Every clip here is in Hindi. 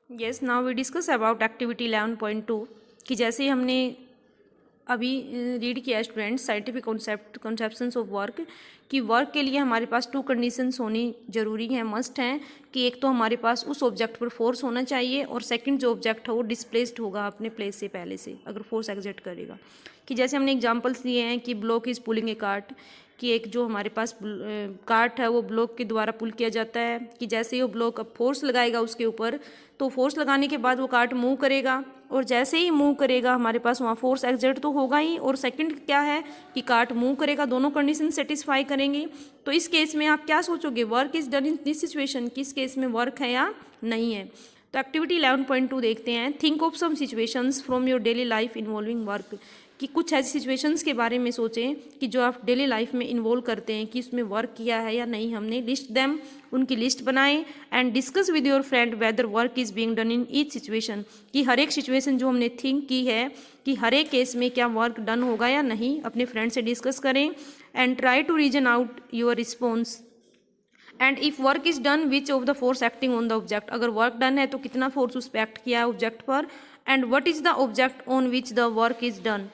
Yes, now we discuss about activity 11.2 कि जैसे हमने अभी रीड किया students scientific conceptions of work कि वर्क के लिए हमारे पास 2 कंडीशंस होनी ज़रूरी हैं, मस्ट हैं कि एक तो हमारे पास उस ऑब्जेक्ट पर फोर्स होना चाहिए और सेकंड जो ऑब्जेक्ट है वो डिस्प्लेस्ड होगा अपने प्लेस से पहले से अगर फोर्स एग्जर्ट करेगा। कि जैसे हमने एग्जांपल्स दिए हैं कि block is pulling a cart, कि एक जो हमारे पास कार्ट है वो ब्लॉक के द्वारा पुल किया जाता है कि जैसे ही वो ब्लॉक अब फोर्स लगाएगा उसके ऊपर तो फोर्स लगाने के बाद वो कार्ट मूव करेगा और जैसे ही मूव करेगा हमारे पास वहाँ फोर्स एक्सर्ट तो होगा ही और सेकंड क्या है कि कार्ट मूव करेगा, दोनों कंडीशन सेटिस्फाई करेंगी। तो इस केस में आप क्या सोचोगे, work is done in this situation, किस केस में वर्क है या नहीं है। तो एक्टिविटी 11.2 देखते हैं। Think of some situations from your daily life involving work, कि कुछ ऐसी सिचुएशंस के बारे में सोचें कि जो आप डेली लाइफ में इन्वॉल्व करते हैं कि इसमें वर्क किया है या नहीं हमने, लिस्ट देम, उनकी लिस्ट बनाएं and discuss with your friend whether work is being done in each situation, कि हर एक सिचुएशन जो हमने थिंक की है कि हर एक केस में क्या वर्क डन होगा या नहीं, अपने फ्रेंड से डिस्कस करें and try to reason out your response and if work is done which of the force acting on the object, अगर वर्क डन है तो कितना फोर्स उस पर एक्ट किया है ऑब्जेक्ट पर, and what is the object on which the work is done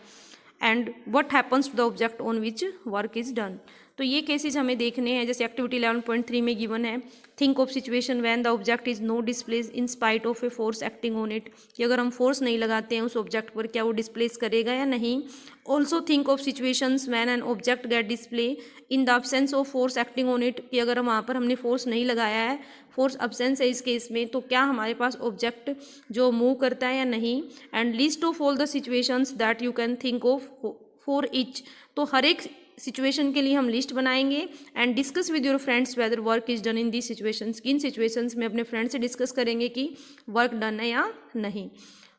and what happens to the object on which work is done. तो ये केसेस हमें देखने हैं। जैसे एक्टिविटी 11.3 में गिवन है think of situation when the object is no displace in spite of a force acting on it, कि अगर हम फोर्स नहीं लगाते हैं उस ऑब्जेक्ट पर क्या वो डिस्प्लेस करेगा या नहीं। Also think of situations when an object get display in the absence of force acting on it, कि अगर वहाँ पर हमने फोर्स नहीं लगाया है, फोर्स अब्सेंस है इस केस में, तो क्या हमारे पास ऑब्जेक्ट जो मूव करता है या नहीं। And list of all the situations that you can think of for each, तो हर एक सिचुएशन के लिए हम लिस्ट बनाएंगे and discuss with your friends whether work is done in the situations, किन सिचुएशंस में अपने फ्रेंड से डिस्कस करेंगे कि वर्क डन है या नहीं।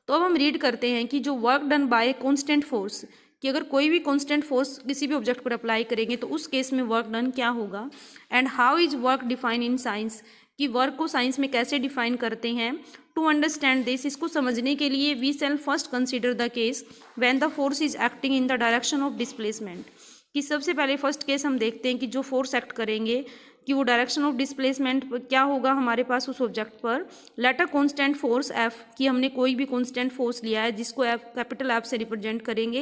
तो अब हम रीड करते हैं कि जो work done by constant force, कि अगर कोई भी कॉन्स्टेंट फोर्स किसी भी ऑब्जेक्ट पर अप्लाई करेंगे तो उस केस में वर्क डन क्या होगा। And how is work define in science, कि वर्क को साइंस में कैसे डिफाइन करते हैं। टू अंडरस्टैंड दिस, इसको समझने के लिए we shall first consider the case when the force is acting in the direction of displacement, कि सबसे पहले फर्स्ट केस हम देखते हैं कि जो फोर्स एक्ट करेंगे कि वो डायरेक्शन ऑफ डिस्प्लेसमेंट क्या होगा हमारे पास उस ऑब्जेक्ट पर। Let a constant force F, कि हमने कोई भी कांस्टेंट फोर्स लिया है जिसको एफ कैपिटल एफ से रिप्रेजेंट करेंगे।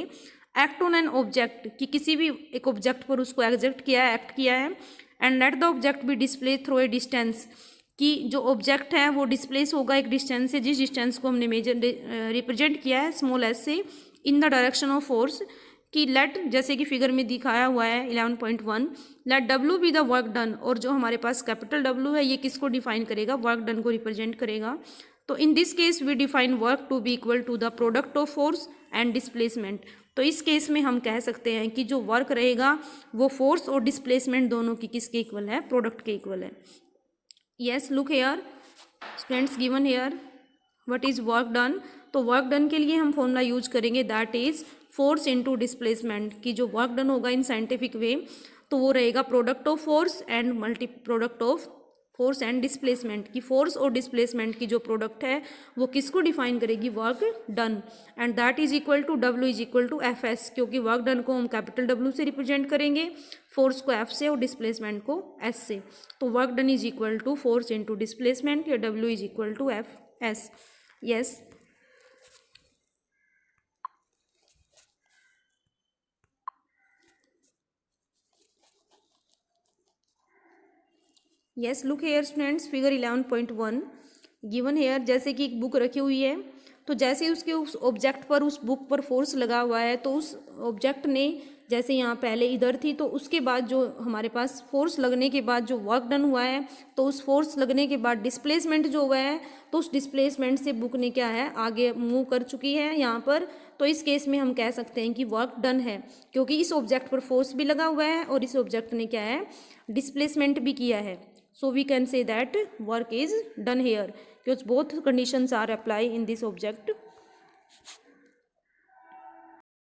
एक्ट ऑन एन ऑब्जेक्ट, कि किसी भी एक ऑब्जेक्ट पर उसको एग्जर्ट किया है, एक्ट किया है। And let the object be display through a distance, कि जो ऑब्जेक्ट है वो डिस्प्लेस होगा एक डिस्टेंस से, जिस डिस्टेंस को हमने मेजर रिप्रेजेंट किया है स्मॉल एस से, in the direction of force. कि लेट, जैसे कि फिगर में दिखाया हुआ है 11.1, let W be the work done, और जो हमारे पास कैपिटल डब्ल्यू है ये किसको डिफाइन करेगा, वर्क डन को रिप्रेजेंट करेगा। तो in this case we define work to be equal to the product of force and displacement. तो इस केस में हम कह सकते हैं कि जो वर्क रहेगा वो फोर्स और डिस्प्लेसमेंट दोनों की किसके इक्वल है, प्रोडक्ट के इक्वल है। Yes, look here students, given here what is work done. तो वर्क डन के लिए हम फॉर्मूला यूज करेंगे that is force into displacement, की जो वर्क डन होगा इन साइंटिफिक वे तो वो रहेगा product of force and multi product of force and displacement, की फोर्स और डिस्प्लेसमेंट की जो प्रोडक्ट है वो किसको डिफाइन करेगी, work done. And that is equal to W is equal to F S, क्योंकि वर्क डन को हम कैपिटल डब्ल्यू से रिप्रेजेंट करेंगे, फोर्स को एफ से और डिस्प्लेसमेंट को एस से। तो work done is equal to force into displacement, या W is equal to F S. Yes, yes, look here students, figure 11.1 given here. जैसे कि एक बुक रखी हुई है तो जैसे उसके उस ऑब्जेक्ट पर उस बुक पर फोर्स लगा हुआ है तो उस ऑब्जेक्ट ने जैसे यहाँ पहले इधर थी तो उसके बाद जो हमारे पास फोर्स लगने के बाद जो वर्क डन हुआ है तो उस फोर्स लगने के बाद डिस्प्लेसमेंट जो हुआ है तो उस डिस्प्लेसमेंट से बुक ने क्या है आगे मूव कर चुकी है यहाँ पर। तो इस केस में हम कह सकते हैं कि वर्क डन है, क्योंकि इस ऑब्जेक्ट पर फोर्स भी लगा हुआ है और इस ऑब्जेक्ट ने क्या है डिस्प्लेसमेंट भी किया है। So we can say that work is done here because both conditions are apply in this object.